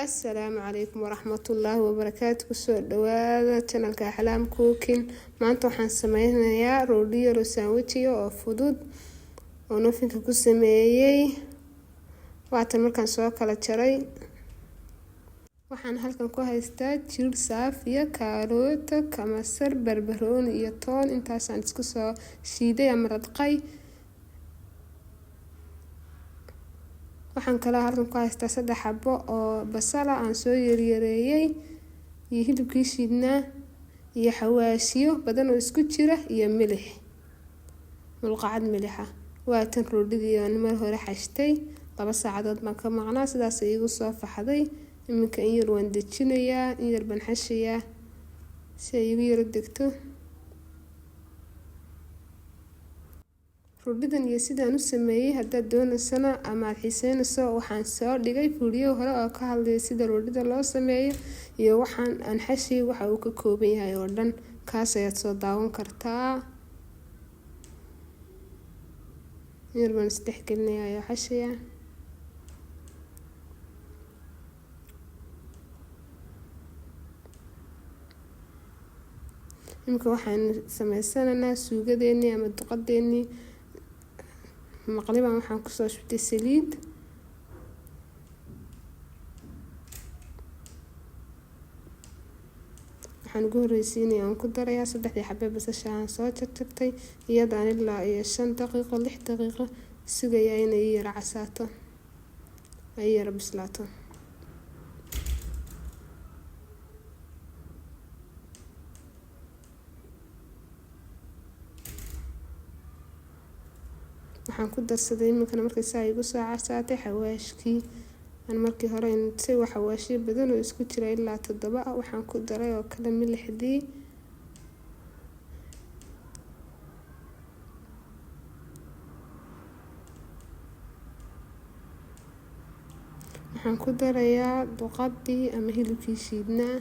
السلام عليكم ورحمة الله وبركاته. kusoo dhawaada channelka Axlaam Cooking. maanta waxaan sameynayaa roodhi yar oo sandwich oo fudud oo nofinka ku sameeyay. waatan markaan soo kala jaray. waxaan halkan ku haystaa jir saaf iyo karoota, kamasar, barbarooni iyo toon. intaas aan isku soo shiiday ama radqay. waxaan kala halkan ku haystaa 3 xabo oo basala aan soo yareeyay iyo hilibkii shiidnaa iyo xawaashiyo badan oo isku jira iyo milix, mulqacad milixa. waa tan roodhidii aan mar hore xashtay 2 saacadood baan ka maqnaa, sidaas ay igu soo faxday. iminka in yar waan dejinayaa, in yar baan xashayaa si ay igu yara degto. roodhidan iyo sidaan u sameeyay haddaad doonaysana ama aad xiiseynayso, waxaan soo dhigay video hore oo ka hadlaya sida roodhida loo sameeyo iyo waxaan aan xashay waxa uu ka kooban yahay oo dhan. kaas ayaad soo daawan kartaa. yar baan isdhexgelinayaa iyo xashaya. iminka waxaan sameysanaynaa suugadeennii ama duqadeennii. maqliban waxaan kusoo shubtay saliid. waxaan ugu horeysiinaya aan ku darayaa 3 xabbe basasha aan soo jarjartay iyadaan ilaa 5 daqiiqo 6 daqiiqo sugaya inay yara casaato ay yara bislaato. waxaan ku darsaday iminkana markay saa igu soo casaatay xawaashkii aan markii hore intay xawaashi badan oo isku jira ilaa 7 ah. waxaan ku daray oo kala milixdii. waxaan ku darayaa duqadii ama hilibkii shiidnaa.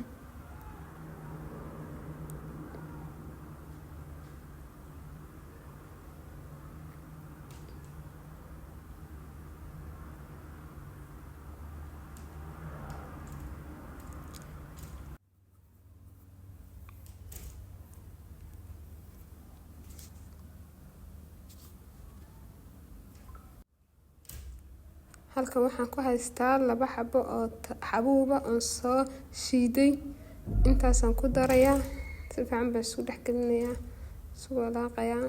halkan waxaan ku haystaa 2 xabo oo xabuuba oo soo shiiday. intaasaan ku darayaa, si fiican baan isku dhexgelinayaa, isku walaaqayaa.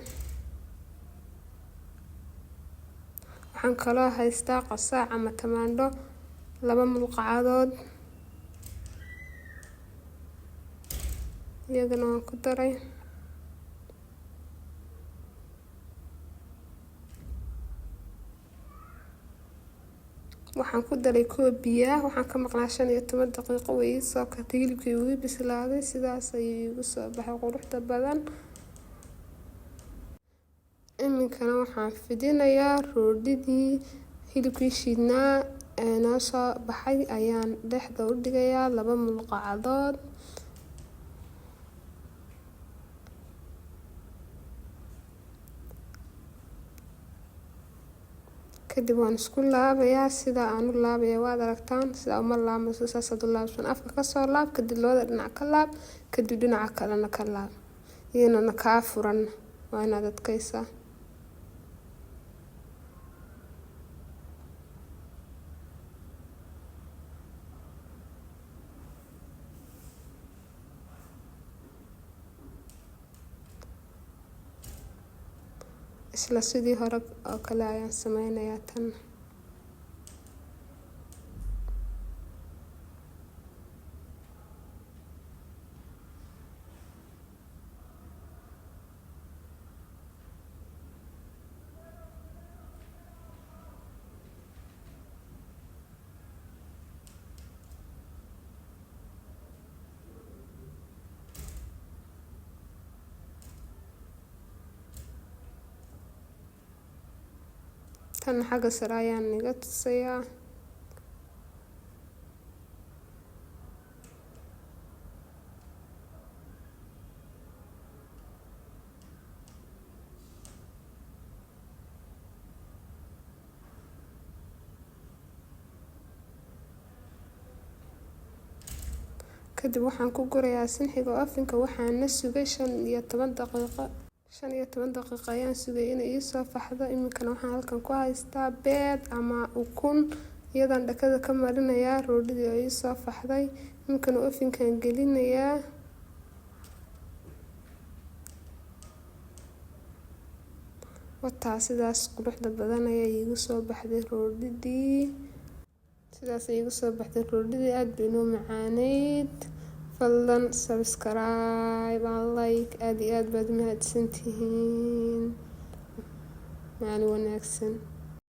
waxaan kaloo haystaa qasaac ama tamaandho 2 mulqacadood iyagana waan ku daray. waxaan ku daray koob biyo. waxaan ka maqnaa 15 daqiiqo way soo kartay, hilibkii wuu bislaaday. sidaas ayuu igu soo baxay quruxda badan. iminkana waxaan fidinayaa roodhidii hilibkii shiidnaa ee noo soo baxay ayaan dhexda u dhigayaa 2 mulqacadood. kadib waan isku laabayaa sida aan u laabaya waad aragtaan. sida uma laamayso saas aad u laabsan, afka ka soo laab, kadib labada dhinac ka laab, kadib dhinaca kalena ka laab. iyana ka furan waa inaad adkaysaa. isla sidii hore oo kale ayaan sameynayaa tan. tan xagga sare ayaan iga tusayaa. kadib waxaan ku gurayaa sinxiga ovenka waxaana sugay 15 daqiiqo. 15 daqiiqo ayaan sugay inay ii soo faxdo. Iminkana waxaan halkan ku haystaa beed ama ukun iyadaan dhakada ka marinayaa roodhidii oo ii soo faxday. Iminkana ovenkan gelinayaa. Wataa sidaas quruxda badan ayaa iigu soo baxday roodhidii. Sidaas ay iigu soo baxday roodhidii aad bay noo macaaneyd. fadlan subscribe and like aad iyo aad baad mahadsantihiin. Maalin wanaagsan.